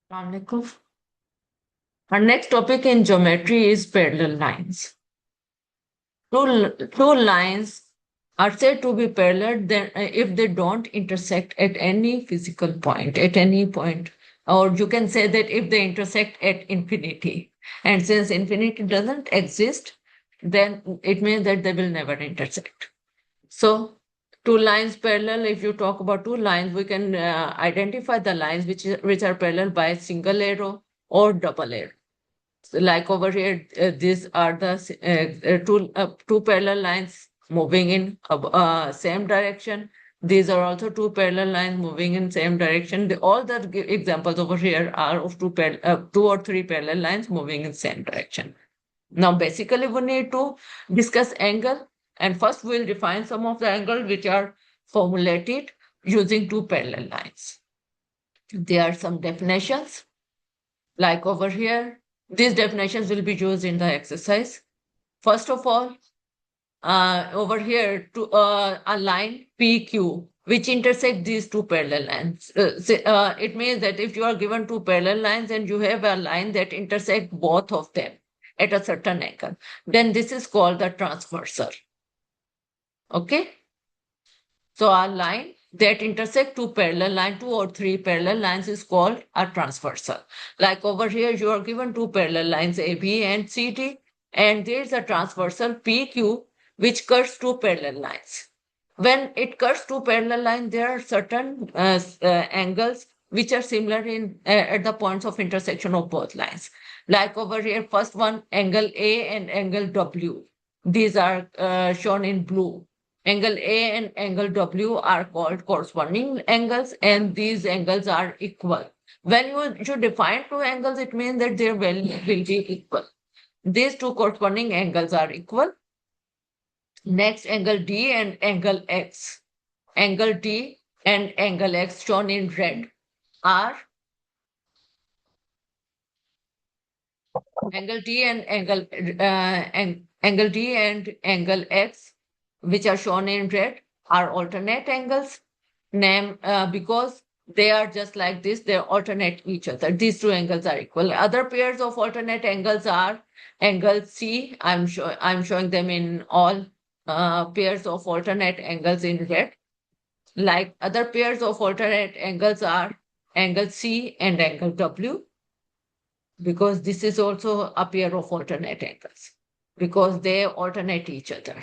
Assalamualaikum. Our next topic in geometry is parallel lines. Two lines are said to be parallel then if they don't intersect at any physical point, at any point. Or you can say that if they intersect at infinity. And since infinity doesn't exist, then it means that they will never intersect. So two lines parallel, if you talk about two lines, we can identify the lines which are parallel by single arrow or double arrow. So like over here, these are the two parallel lines moving in same direction. These are also two parallel lines moving in same direction. All the examples over here are of two or three parallel lines moving in same direction. Now, basically, we need to discuss angle, and first we'll define some of the angles which are formulated using two parallel lines. There are some definitions, like over here. These definitions will be used in the exercise. First of all, over here, to a line PQ which intersect these two parallel lines. It means that if you are given two parallel lines and you have a line that intersect both of them at a certain angle, then this is called the transversal. Okay? So our line that intersect two parallel lines, two or three parallel lines is called a transversal. Like over here, you are given two parallel lines AB and CD, and there is a transversal PQ which cuts two parallel lines. When it cuts two parallel lines, there are certain angles which are similar in at the points of intersection of both lines. Like over here, first one, angle A and angle W. These are shown in blue. Angle A and angle W are called corresponding angles, and these angles are equal. When you define two angles, it means that their value will be equal. These two corresponding angles are equal. Next, angle D and angle X. Angle D and angle X shown in red are angle D and angle D and angle X, which are shown in red, are alternate angles. Because they are just like this, they alternate each other. These two angles are equal. Other pairs of alternate angles are angle C. I'm showing them in all pairs of alternate angles in red. Like other pairs of alternate angles are angle C and angle W, because this is also a pair of alternate angles because they alternate each other.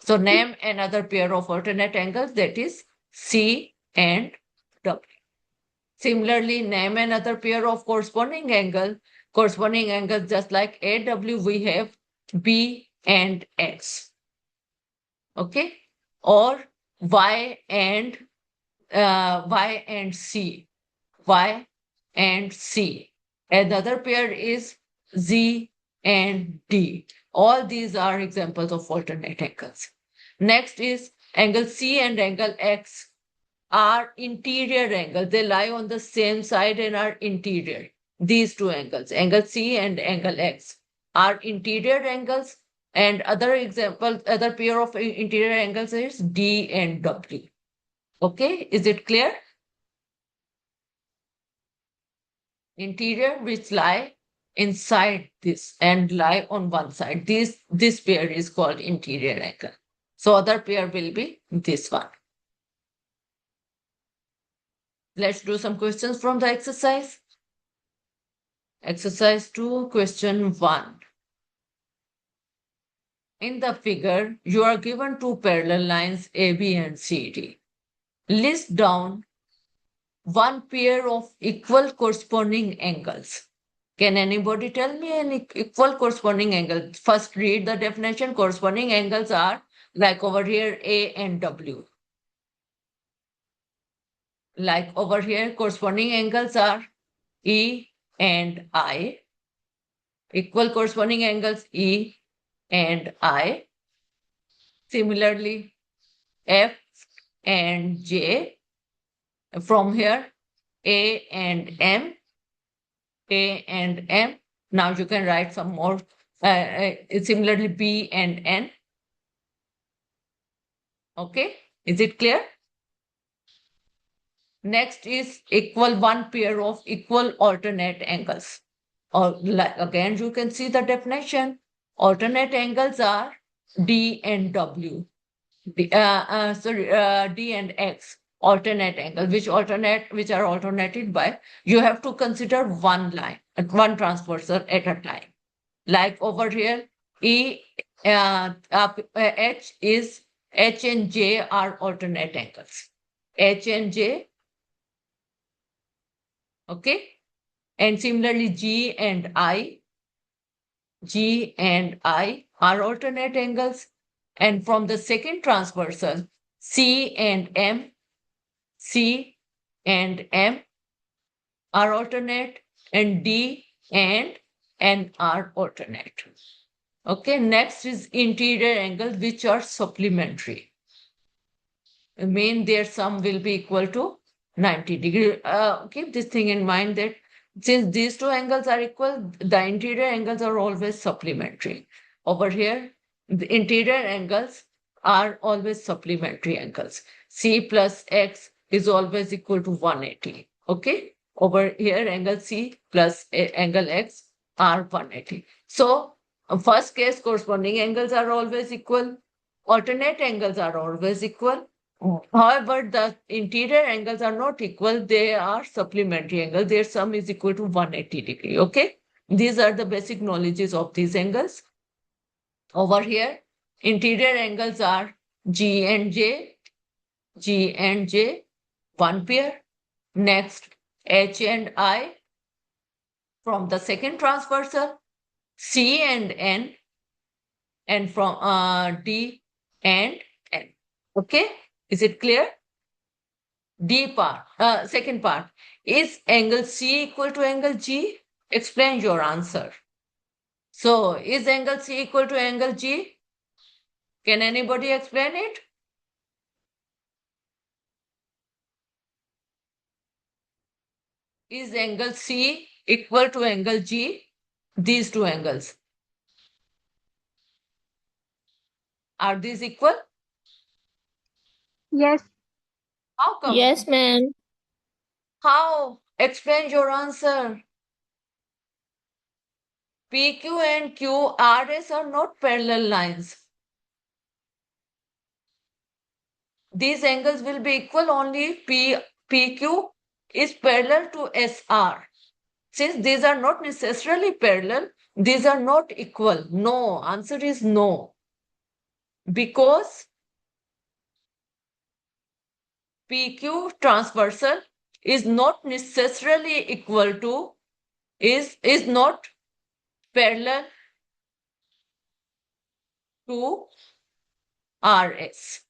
So name another pair of alternate angles, that is C and W. Similarly, name another pair of corresponding angles just like AW, we have B and X. Okay? Or Y and C. Y and C. Another pair is Z and D. All these are examples of alternate angles. Next is angle C and angle X are interior angles. They lie on the same side and are interior. These two angles, angle C and angle X, are interior angles. And other pair of interior angles is D and W. Okay, is it clear? Interior which lie inside this and lie on one side. This pair is called interior angle. So other pair will be this one. Let's do some questions from the exercise. Exercise 2, question 1. In the figure, you are given two parallel lines AB and CD. List down one pair of equal corresponding angles. Can anybody tell me an equal corresponding angle? First, read the definition. Corresponding angles are like over here A and W. Like over here, corresponding angles are E and I. Equal corresponding angles E and I. Similarly, F and J. From here, A and M. A and M. Now you can write some more. Similarly, B and N. Okay, is it clear? Next is equal one pair of equal alternate angles. Or again, you can see the definition. Alternate angles are D and W. D and X, alternate angle, which are alternated by, you have to consider one line, one transversal at a time. Like over here, H and J are alternate angles. H and J, okay? And similarly, G and I are alternate angles. And from the second transversal, C and M are alternate, and D and N are alternate. Okay, next is interior angles, which are supplementary. Mean their sum will be equal to 90 degree. Keep this thing in mind that since these two angles are equal, the interior angles are always supplementary. Over here, the interior angles are always supplementary angles. C plus X is always equal to 180. Okay. Over here, angle C plus angle X are 180. So, first case, corresponding angles are always equal. Alternate angles are always equal. However, the interior angles are not equal. They are supplementary angles. Their sum is equal to 180 degree. Okay. These are the basic knowledges of these angles. Over here, interior angles are G and J, one pair. Next, H and I from the second transversal, C and N, and from D and N. Okay, is it clear? D part, second part. Is angle C equal to angle G? Explain your answer. So, is angle C equal to angle G? Can anybody explain it? Is angle C equal to angle G? These two angles. Are these equal? Yes. How come? Yes, ma'am. How? Explain your answer. PQ and QRS are not parallel lines. These angles will be equal only if PQ is parallel to SR. Since these are not necessarily parallel, these are not equal. No, answer is no. Because PQ transversal is not necessarily equal to, is not parallel to RS.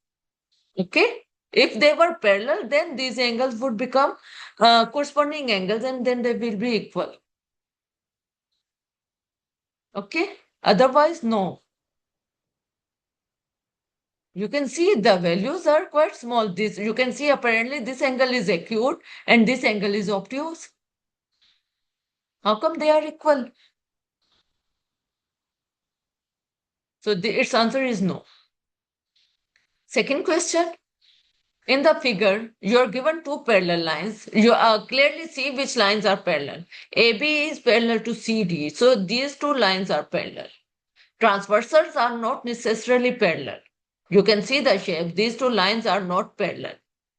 Okay. If they were parallel, then these angles would become corresponding angles and then they will be equal. Okay. Otherwise, no. You can see the values are quite small. This you can see apparently this angle is acute and this angle is obtuse. How come they are equal? So its answer is no. Second question. In the figure, you are given two parallel lines. You clearly see which lines are parallel. AB is parallel to CD. So these two lines are parallel. Transversals are not necessarily parallel. You can see the shape. These two lines are not parallel.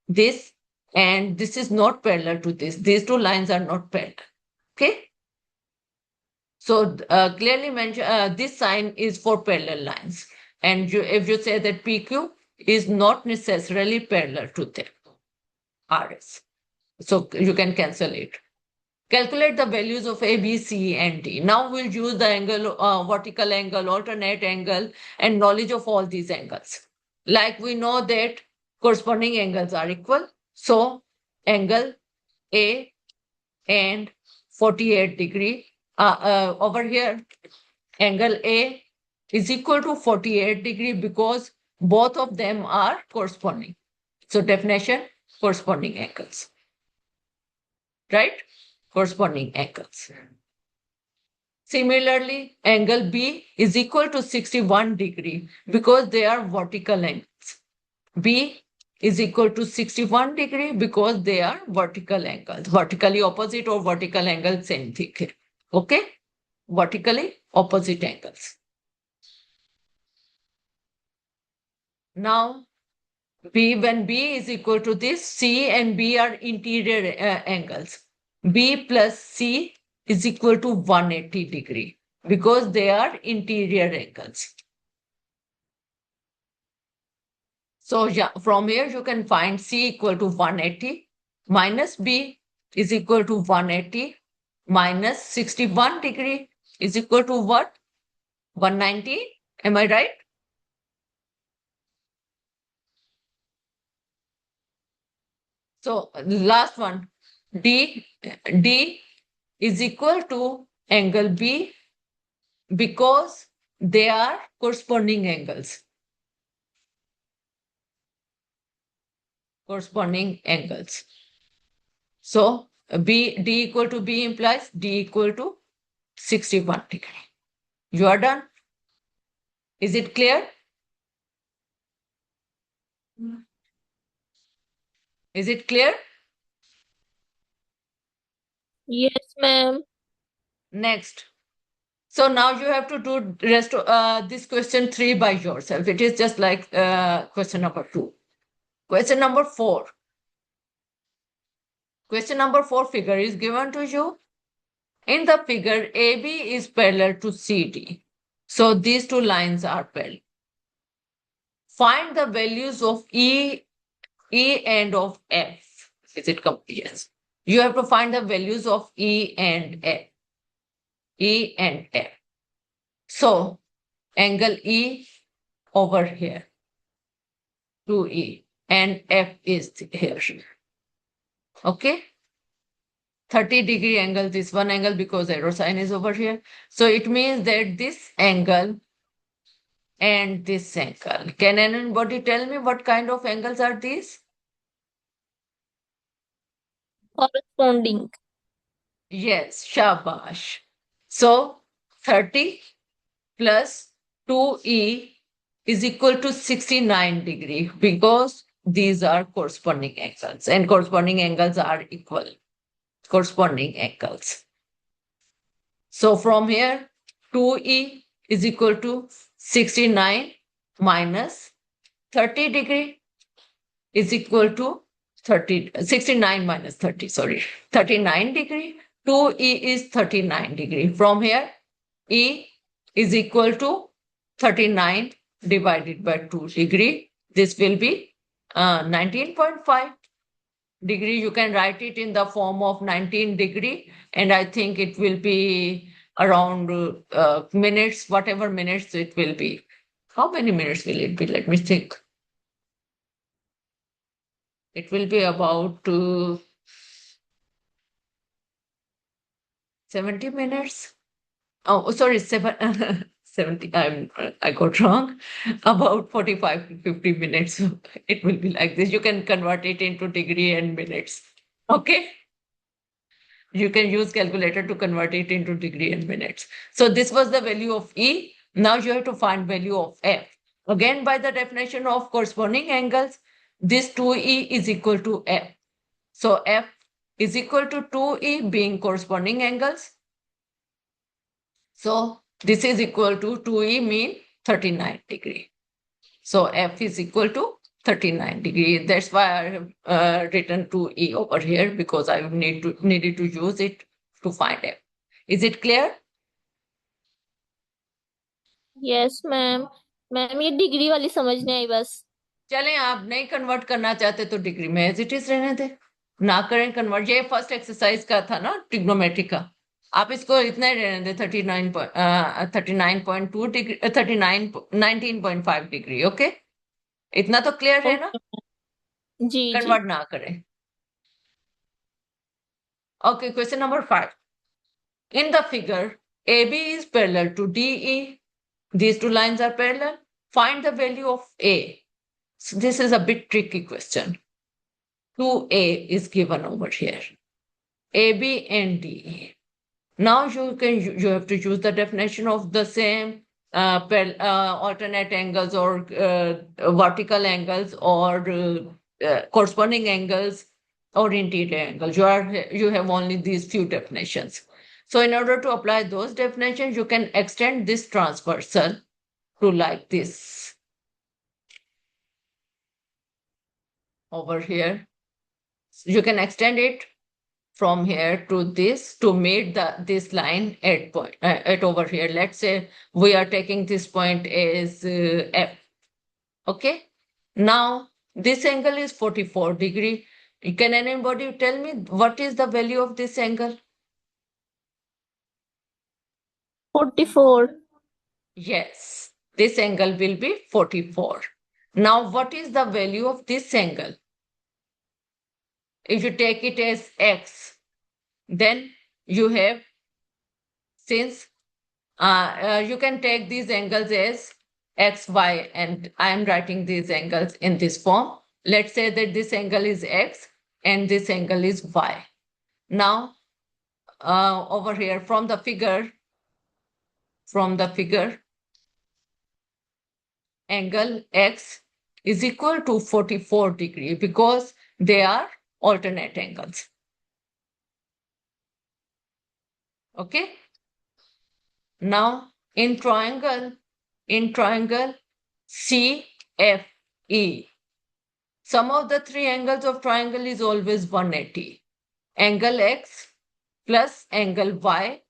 This and this is not parallel to this. These two lines are not parallel. Okay. So clearly mention this sign is for parallel lines. And if you say that PQ is not necessarily parallel to them. RS. So you can cancel it. Calculate the values of A, B, C, and D. Now we'll use the angle, vertical angle, alternate angle, and knowledge of all these angles. Like we know that corresponding angles are equal. So angle A and 48 degree. Over here, angle A is equal to 48 degree because both of them are corresponding. So definition, corresponding angles. Right? Corresponding angles. Similarly, angle B is equal to 61 degree because they are vertical angles. B is equal to 61 degree because they are vertical angles. Vertically opposite or vertical angle, same thing. Okay? Vertically opposite angles. Now, when B is equal to this, C and B are interior angles. B plus C is equal to 180 degree because they are interior angles. So yeah, from here you can find C equal to 180 minus B is equal to 180 minus 61 degree is equal to what? 190. Am I right? So last one, D is equal to angle B because they are corresponding angles. Corresponding angles. So D equal to B implies D equal to 61 degree. You are done? Is it clear? Is it clear? Yes, ma'am. Next. So now you have to do rest this question 3 by yourself. It is just like question number 2. Question number 4. Question number 4 figure is given to you. In the figure, AB is parallel to CD. So these two lines are parallel. Find the values of E and of F. Is it complete? Yes. You have to find the values of E and F. E and F. So angle E over here, 2E, and F is here. Okay? 30-degree angle, this one angle because arrow sign is over here. So it means that this angle and this angle. Can anybody tell me what kind of angles are these? Corresponding. Yes, shabash. So 30 plus 2E is equal to 69 degree because these are corresponding angles and corresponding angles are equal. Corresponding angles. So from here, 2E is equal to 69 minus 30 degree is equal to 69 minus 30, sorry, 39 degree. 2E is 39 degree. From here, E is equal to 39 divided by 2 degree. This will be 19.5 degree. You can write it in the form of 19 degree, and I think it will be around minutes, whatever minutes it will be. How many minutes will it be? Let me think. It will be about 70 minutes. Oh, sorry, 70. I got wrong. About 45 to 50 minutes. It will be like this. You can convert it into degree and minutes. Okay. You can use calculator to convert it into degree and minutes. So this was the value of E. Now you have to find value of F. Again, by the definition of corresponding angles, this 2E is equal to F. So F is equal to 2E being corresponding angles. So this is equal to 2E mean 39 degree. So F is equal to 39 degree. That's why I have written 2E over here because I needed to use it to find F. Is it clear? Yes ma'am. Ma'am ये degree वाली समझ नहीं आई बस. चलें, आप नहीं convert करना चाहते तो डिग्री में एज इट इज रहने दें, ना करें कन्वर्ट। ये फर्स्ट एक्सरसाइज का था ना ट्रिग्नोमेट्री का, आप इसको इतना ही रहने दें 39.2 डिग्री 19.5 डिग्री। ओके, इतना तो क्लियर है ना? जी जी. कन्वर्ट ना करें। Okay, question number 5। In the figure, AB is parallel to DE. These two lines are parallel. Find the value of A. So this is a bit tricky question. 2A is given over here. AB and DE. Now you have to use the definition of the same alternate angles or vertical angles or corresponding angles or interior angles. You have only these few definitions. So in order to apply those definitions, you can extend this transversal to like this over here. You can extend it from here to this to meet this line at point at over here. Let's say we are taking this point as F. Okay. Now this angle is 44 degree. Can anybody tell me what is the value of this angle? 44. Yes, this angle will be 44. Now what is the value of this angle? If you take it as X, then you have, since you can take these angles as X, Y, and I am writing these angles in this form. Let's say that this angle is X and this angle is Y. Now, over here from the figure, angle X is equal to 44 degree because they are alternate angles. Okay. Now in triangle CFE, sum of the three angles of triangle is always 180. Angle X plus angle Y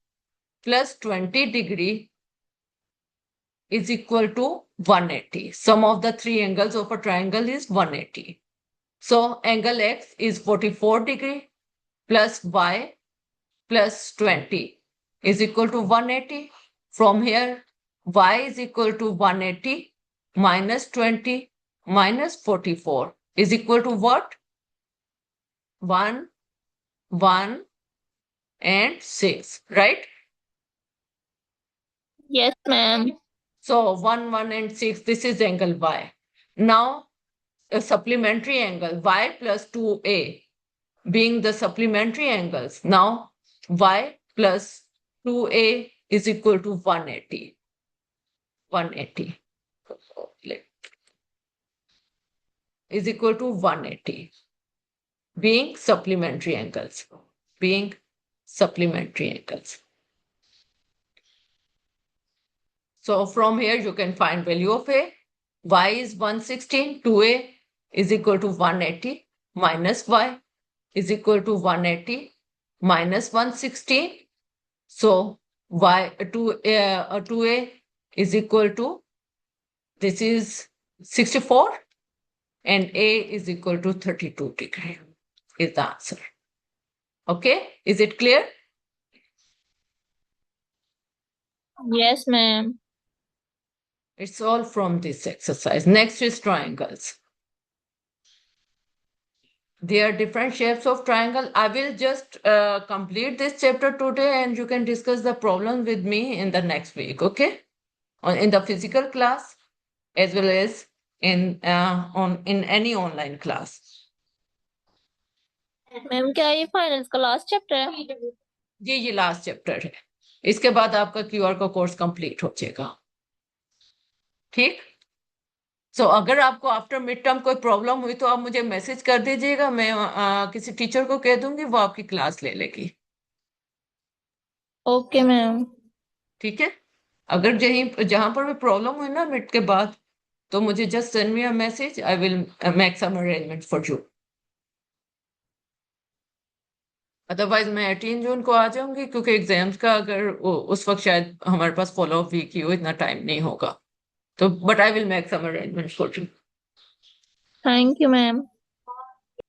plus 20 degree is equal to 180. Sum of the three angles of a triangle is 180. So angle X is 44 degree plus Y plus 20 is equal to 180. From here, Y is equal to 180 minus 20 minus 44 is equal to what? 1, 1, and 6, right? Yes, ma'am. So 1, 1, and 6, this is angle Y. Now, a supplementary angle, Y plus 2A being the supplementary angles. Now, Y plus 2A is equal to 180. 180 is equal to 180 being supplementary angles. So from here you can find value of A. Y is 116. 2A is equal to 180 minus Y is equal to 180 minus 116. So Y 2A is equal to, this is 64, and A is equal to 32 degree is the answer. Okay, is it clear? Yes, ma'am. It's all from this exercise. Next is triangles. There are different shapes of triangle. I will just complete this chapter today and you can discuss the problem with me in the next week, okay? In the physical class as well as in any online class. Ma'am क्या ये finals का last chapter है? जी ये last chapter है, इसके बाद आपका QR का कोर्स कंप्लीट हो जाएगा। ठीक। सो अगर आपको आफ्टर मिड टर्म कोई प्रॉब्लम हुई तो आप मुझे मैसेज कर दीजिएगा, मैं किसी टीचर को कह दूंगी, वो आपकी क्लास ले लेगी। Okay ma'am. ठीक है। अगर जहां पर भी प्रॉब्लम हुई ना मिड के बाद, तो मुझे just send me a message, I will make some arrangement for you. Otherwise मैं 18 जून को आ जाऊंगी क्योंकि एग्जाम्स का अगर उस वक्त शायद हमारे पास फॉलो अप वीक ही हो, इतना टाइम नहीं होगा, तो but I will make some arrangement for you. Thank you ma'am.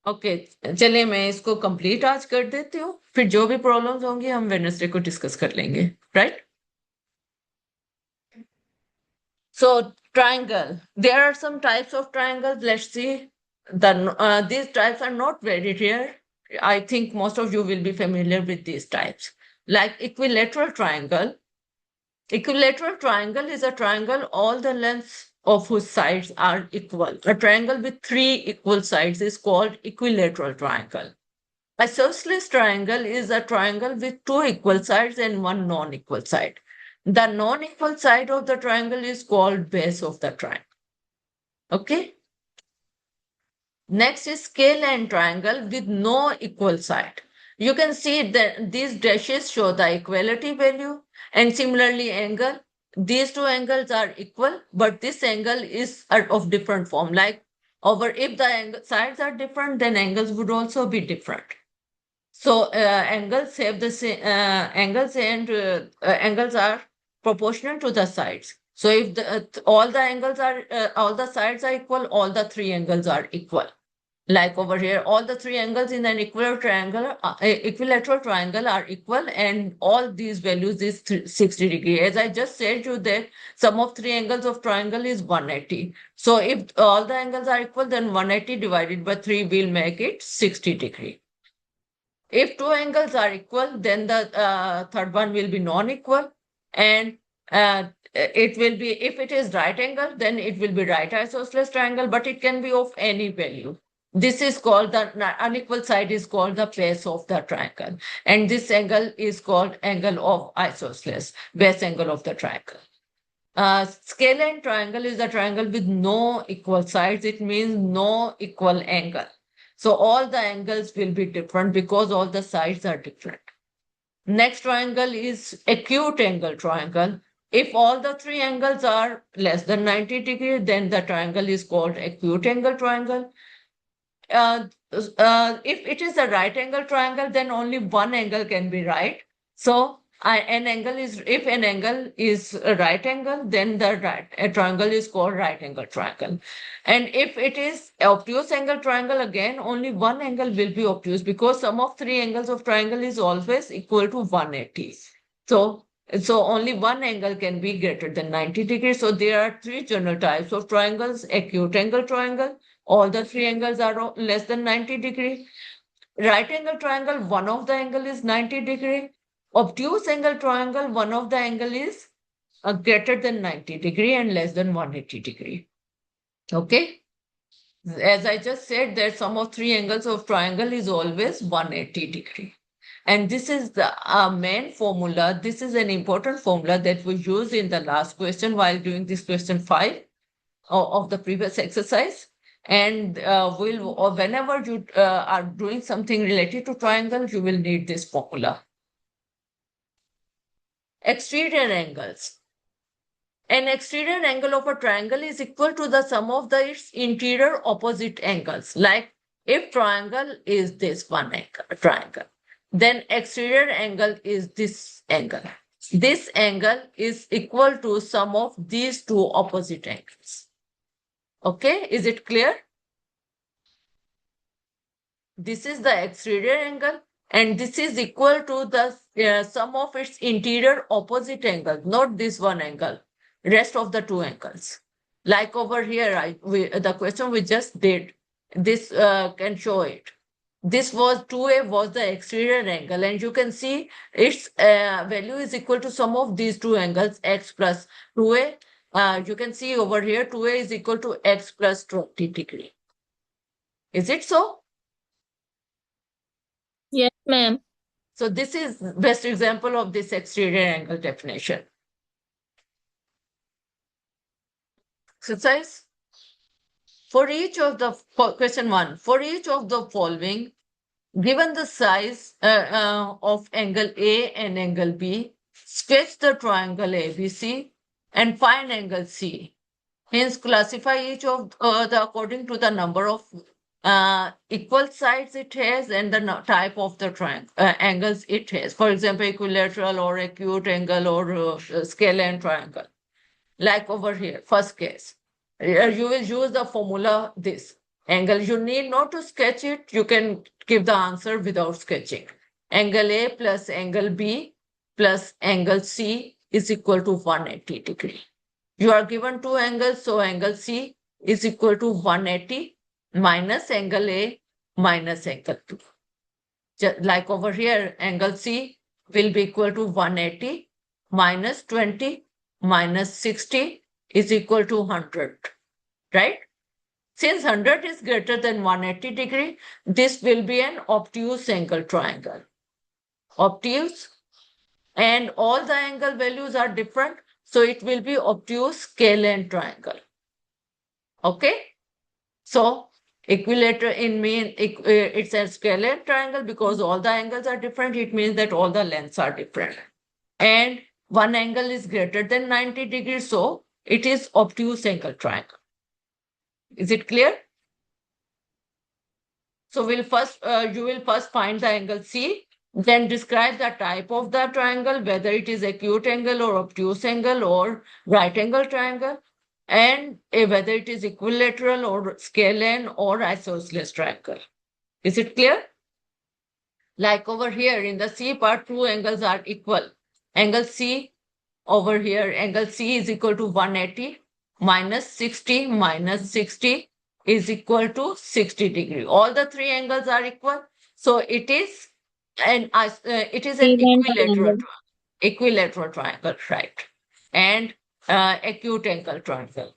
Okay, चलिए मैं इसको कंप्लीट आज कर देती हूँ, फिर जो भी प्रॉब्लम्स होंगी हम वेडनेसडे को डिस्कस कर लेंगे, right? So triangle, there are some types of triangles. Let's see. These types are not very rare. I think most of you will be familiar with these types. Like equilateral triangle. Equilateral triangle is a triangle all the lengths of whose sides are equal. A triangle with three equal sides is called equilateral triangle. Isosceles triangle is a triangle with two equal sides and one non-equal side. The non-equal side of the triangle is called base of the triangle. Okay. Next is scale and triangle with no equal side. You can see that these dashes show the equality value, and similarly angle. These two angles are equal, but this angle is of different form. Like over, if the sides are different, then angles would also be different. So angles have the same angles, and angles are proportional to the sides. So if all the angles are all the sides are equal, all the three angles are equal. Like over here, all the three angles in an equilateral triangle are equal, and all these values is 60 degree. As I just said you that sum of three angles of triangle is 180. So if all the angles are equal, then 180 divided by 3 will make it 60 degree. If two angles are equal, then the third one will be non-equal, and it will be, if it is right angle, then it will be right isosceles triangle, but it can be of any value. This is called the unequal side is called the base of the triangle, and this angle is called angle of isosceles, base angle of the triangle. Scalene triangle is a triangle with no equal sides. It means no equal angle. So all the angles will be different because all the sides are different. Next triangle is acute angle triangle. If all the three angles are less than 90 degree, then the triangle is called acute angle triangle. If it is a right angle triangle, then only one angle can be right. So an angle is, if an angle is a right angle, then a triangle is called right angle triangle. And if it is obtuse angle triangle, again only one angle will be obtuse, because sum of three angles of triangle is always equal to 180. So only one angle can be greater than 90 degrees. So there are three general types of triangles: acute angle triangle, all the three angles are less than 90 degree. Right angle triangle, one of the angle is 90 degree. Obtuse angle triangle, one of the angle is greater than 90 degree and less than 180 degree. Okay. As I just said, that sum of three angles of triangle is always 180 degree. And this is the main formula. This is an important formula that we used in the last question while doing this question 5 of the previous exercise. And whenever you are doing something related to triangle, you will need this formula. Exterior angles. An exterior angle of a triangle is equal to the sum of its interior opposite angles. Like if triangle is this one angle, triangle, then exterior angle is this angle. This angle is equal to sum of these two opposite angles. Okay, is it clear? This is the exterior angle, and this is equal to the sum of its interior opposite angle, not this one angle, rest of the two angles. Like over here, the question we just did, this can show it. This was 2a was the exterior angle, and you can see its value is equal to sum of these two angles, x plus 2a. You can see over here 2a is equal to x plus 20 degree. Is it so? Yes, ma'am. So this is best example of this exterior angle definition. Exercise. For each of the, question 1, for each of the following, given the size of angle A and angle B, sketch the triangle ABC and find angle C. Hence, classify each of according to the number of equal sides it has and the type of the triangle angles it has. For example, equilateral or acute angle or scalene triangle. Like over here, first case, you will use the formula this angle. You need not to sketch it. You can give the answer without sketching. Angle A plus angle B plus angle C is equal to 180 degree. You are given two angles, so angle C is equal to 180 minus angle A minus angle B. Just like over here, angle C will be equal to 180 minus 20 minus 60 is equal to 100, right? Since 100 is greater than 180 degree, this will be an obtuse angle triangle. Obtuse, and all the angle values are different, so it will be obtuse scalene triangle. Okay, so Equilateral it's a scalar triangle because all the angles are different. It means that all the lengths are different. And one angle is greater than 90 degrees, so it is obtuse angle triangle. Is it clear? So you will first find the angle C, then describe the type of the triangle, whether it is acute angle or obtuse angle or right angle triangle, and whether it is equilateral or scalene or isosceles triangle. Is it clear? Like over here in the C part, two angles are equal. Angle C over here, angle C is equal to 180 minus 60 is equal to 60 degree. All the three angles are equal. So it is an Even triangle. equilateral triangle, right? And acute angle triangle.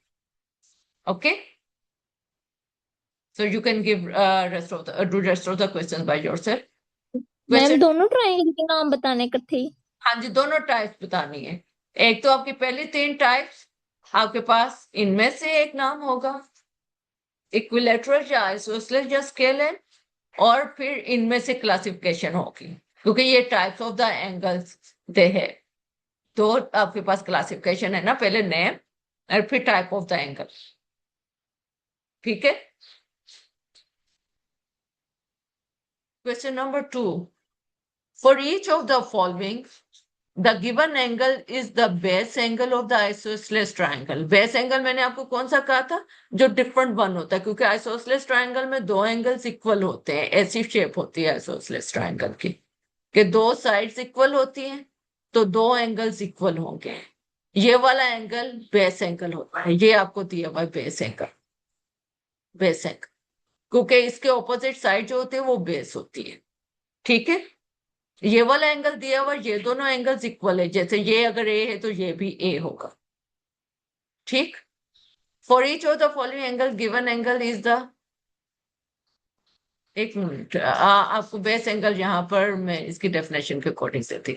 Okay. So you can give do rest of the questions by yourself. Ma'am Question. दोनों triangle के नाम बताने इकट्ठे ही? हाँ जी, दोनों types बतानी है। एक तो आपकी पहली तीन टाइप्स आपके पास, इनमें से एक नाम होगा इक्विलेटरल या आइसोसेलेस या स्केलर, और फिर इनमें से क्लासिफिकेशन होगी, क्योंकि ये टाइप्स ऑफ द एंगल्स दे है। तो आपके पास क्लासिफिकेशन है ना, पहले नेम और फिर टाइप ऑफ द एंगल। ठीक है। Question number 2, for each of the following the given angle is the base angle of the isosceles triangle. Base angle मैंने आपको कौन सा कहा था, जो डिफरेंट वन होता है, क्योंकि isosceles triangle में दो एंगल्स इक्वल होते हैं। ऐसी शेप होती है isosceles triangle की कि दो साइड्स इक्वल होती हैं, तो दो एंगल्स इक्वल होंगे। ये वाला एंगल बेस एंगल होता है, ये आपको दिया हुआ बेस एंगल, बेस एंगल, क्योंकि इसके ऑपोजिट साइड जो होती है वो बेस होती है। ठीक है। ये वाला एंगल दिया हुआ, ये दोनों एंगल्स इक्वल है, जैसे ये अगर ए है तो ये भी ए होगा। ठीक। For each of the following angle given angle is the, एक मिनट, आपको बेस एंगल यहां पर मैं इसकी डेफिनेशन के अकॉर्डिंग से थी।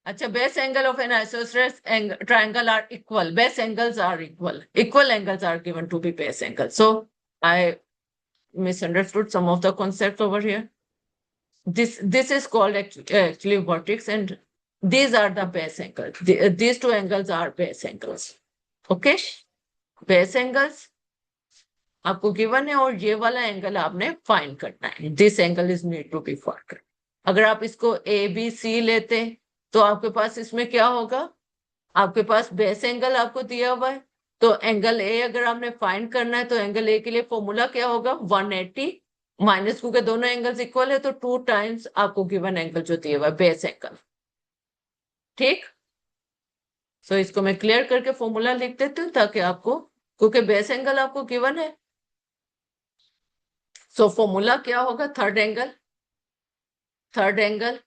अच्छा, base angle of an isosceles triangle are equal, base angles are equal angles are given to be base angle. So I misunderstood some of the concepts over here. This is called actually vertex, and these are the base angles. These two angles are base angles. Okay, base angles आपको given है, और ये वाला angle आपने find करना है। This angle is need to be find. अगर आप इसको ए बी सी लेते हैं तो आपके पास इसमें क्या होगा, आपके पास बेस एंगल आपको दिया हुआ है, तो एंगल ए अगर आपने फाइंड करना है तो एंगल ए के लिए फॉर्मूला क्या होगा, 180 माइनस, क्योंकि दोनों एंगल्स इक्वल है तो 2 टाइम्स आपको गिवन एंगल जो दिया हुआ है बेस एंगल। ठीक। सो इसको मैं क्लियर करके फॉर्मूला लिख देती हूँ ताकि आपको, क्योंकि बेस एंगल आपको गिवन है। सो फॉर्मूला क्या होगा, third angle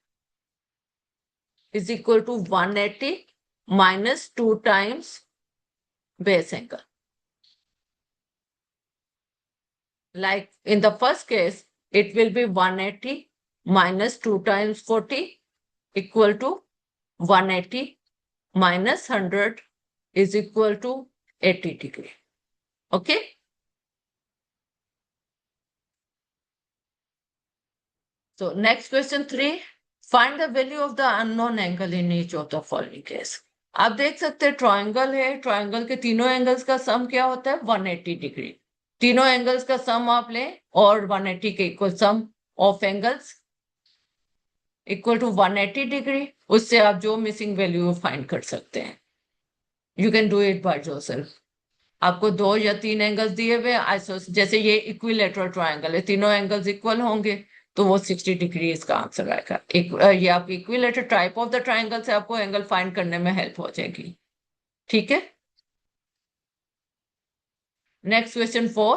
is equal to 180 minus 2 times base angle. Like in the first case, it will be 180 minus 2 times 40 equal to 180 minus 100 is equal to 80 degree. Okay. So next question 3, find the value of the unknown angle in each of the following case. आप देख सकते हैं triangle है, triangle के तीनों angles का सम क्या होता है, 180 डिग्री। तीनों एंगल्स का सम आप लें और 180 के equal sum of angles equal to 180 degree, उससे आप जो मिसिंग वैल्यू फाइंड कर सकते हैं। You can do it by yourself. आपको 2 या 3 एंगल्स दिए हुए, जैसे ये इक्विलेटरल ट्रायंगल है, तीनों एंगल्स इक्वल होंगे तो वो 60 डिग्री इसका आंसर आएगा। ये आपकी equilateral type of the triangle से आपको एंगल फाइंड करने में हेल्प हो जाएगी। ठीक है। Next question 4,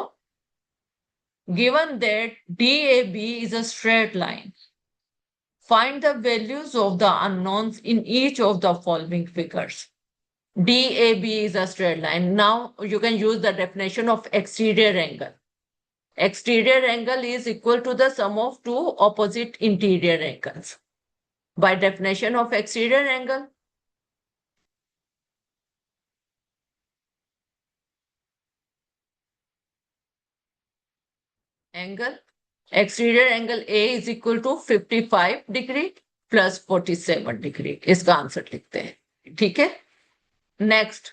given that DAB is a straight line, find the values of the unknowns in each of the following figures. DAB is a straight line. Now you can use the definition of exterior angle. Exterior angle is equal to the sum of two opposite interior angles. By definition of exterior angle, angle. Exterior angle A is equal to 55 degree plus 47 degree. इसका answer लिखते हैं, ठीक है। Next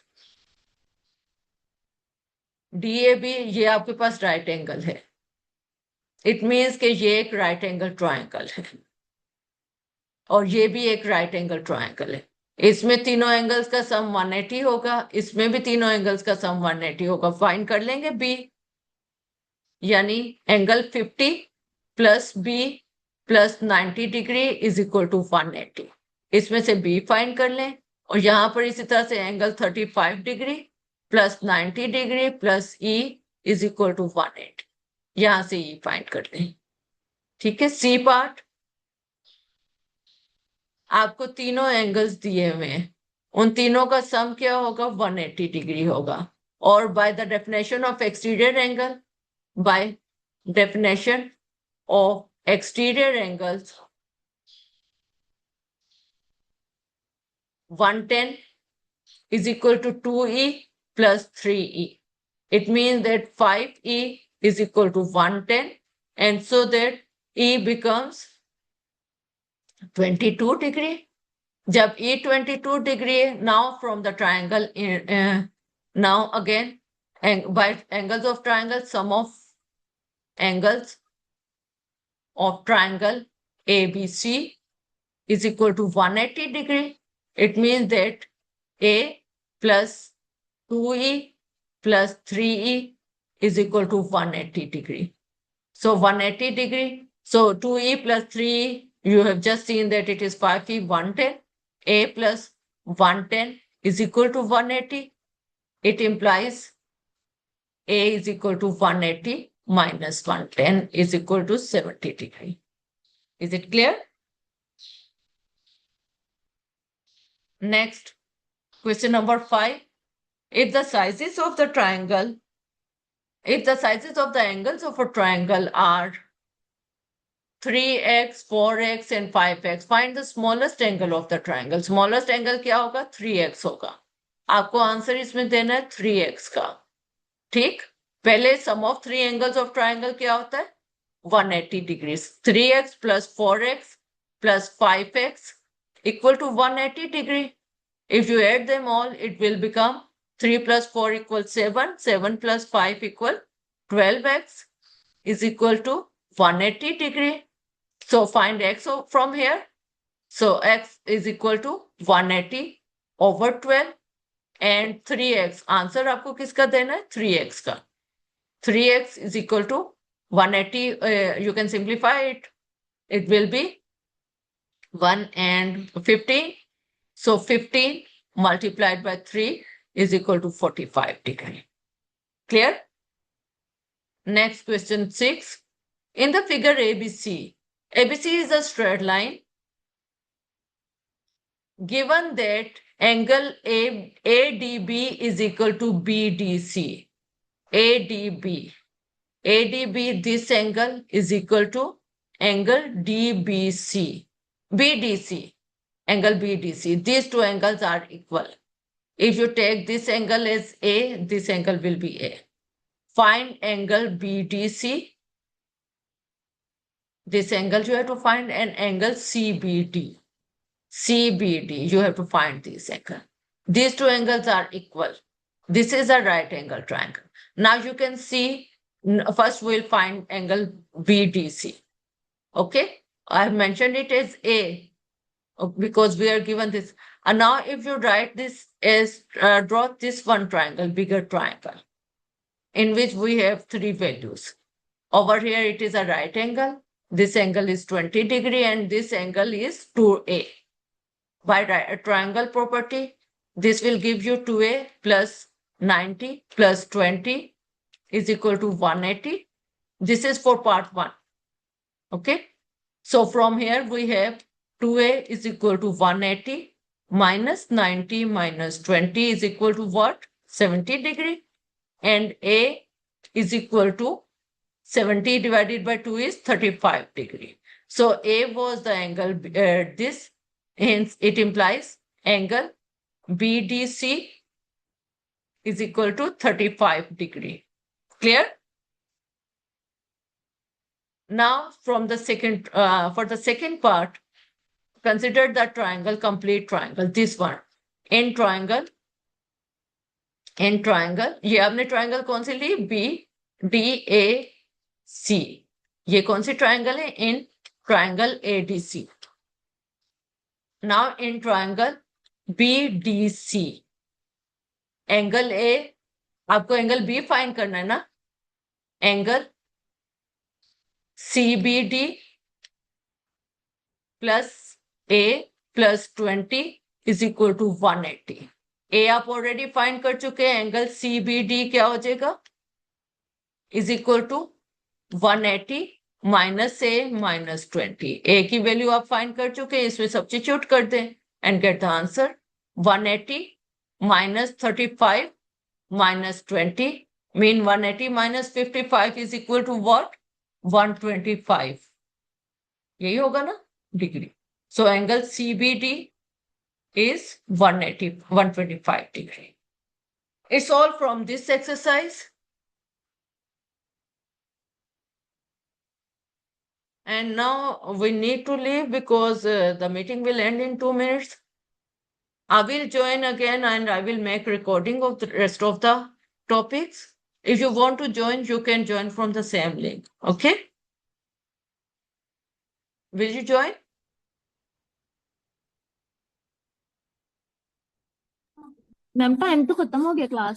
DAB, ये आपके पास right angle है। It means कि ये एक राइट एंगल ट्रायंगल है और ये भी एक राइट एंगल ट्रायंगल है। इसमें तीनों एंगल्स का सम 180 होगा, इसमें भी तीनों एंगल्स का सम 180 होगा। फाइंड कर लेंगे बी, यानी angle 50 plus b plus 90 degree is equal to 180। इसमें से बी फाइंड कर लें और यहां पर इसी तरह से angle 35 degree plus 90 degree plus e is equal to 180। यहां से ई फाइंड कर लें, ठीक है। सी पार्ट, आपको तीनों एंगल्स दिए हुए हैं, उन तीनों का सम क्या होगा, 180 डिग्री होगा। और by the definition of exterior angle, by definition of exterior angles, 110 is equal to 2e plus 3e. It means that 5e is equal to 110, and so that e becomes 22 degree. जब e 22 degree, now from the triangle, now again by angles of triangle, sum of angles of triangle ABC is equal to 180 degree. It means that A plus 2E plus 3E is equal to 180 degree. So 180 degree. So 2E plus 3E, you have just seen that it is 5E, 110. A plus 110 is equal to 180. It implies A is equal to 180 minus 110 is equal to 70 degree. Is it clear? Next, question number 5. If the sizes of the triangle, if the sizes of the angles of a triangle are 3x, 4x and 5x, find the smallest angle of the triangle. Smallest angle क्या होगा, 3x होगा। आपको answer इसमें देना है 3x का, ठीक। पहले sum of three angles of triangle क्या होता है, 180 degrees. 3x plus 4x plus 5x equal to 180 degree. If you add them all, it will become 3 plus 4 equals 7, 7 plus 5 equal 12x is equal to 180 degree. So find x from here. So x is equal to 180 over 12 and 3x. Answer आपको किसका देना है, 3x का। 3x is equal to 180. You can simplify it. It will be 1 and 15. So 15 multiplied by 3 is equal to 45 degree. Clear? Next question 6. In the figure ABC, ABC is a straight line. Given that angle ADB is equal to BDC, ADB, this angle is equal to angle DBC, BDC, angle BDC. These two angles are equal. If you take this angle as A, this angle will be A. Find angle BDC. This angle you have to find, an angle CBD. CBD, you have to find this angle. These two angles are equal. This is a right angle triangle. Now you can see, first we'll find angle BDC. Okay, I have mentioned it as A because we are given this. And now if you write this as, draw this one triangle, bigger triangle, in which we have three values. Over here it is a right angle. This angle is 20 degree and this angle is 2A. By triangle property, this will give you 2A plus 90 plus 20 is equal to 180. This is for part 1. Okay. So from here we have 2A is equal to 180 minus 90 minus 20 is equal to what? 70 degree. And A is equal to 70 divided by 2 is 35 degree. So A was the angle, this, hence it implies angle BDC is equal to 35 degree. Clear? Now, for the second part, consider the triangle, complete triangle. This one, in triangle, ये आपने triangle कौन सी ली? BDAC. ये कौन सी triangle है? In triangle ADC. Now in triangle BDC, angle A, आपको angle B find करना है ना? Angle CBD plus A plus 20 is equal to 180. A आप ऑलरेडी फाइंड कर चुके हैं. एंगल CBD क्या हो जाएगा? Is equal to 180 minus A minus 20. A की वैल्यू आप फाइंड कर चुके हैं, इसमें सब्स्टिट्यूट कर दें and get the answer. 180 minus 35 minus 20 mean 180 minus 55 is equal to what? 125. यही होगा ना degree. So angle CBD is 125 degree. It's all from this exercise. And now we need to leave because the meeting will end in 2 minutes. I will join again and I will make recording of the rest of the topics. If you want to join, you can join from the same link. Okay? Will you join? Ma'am time तो खत्म हो गया class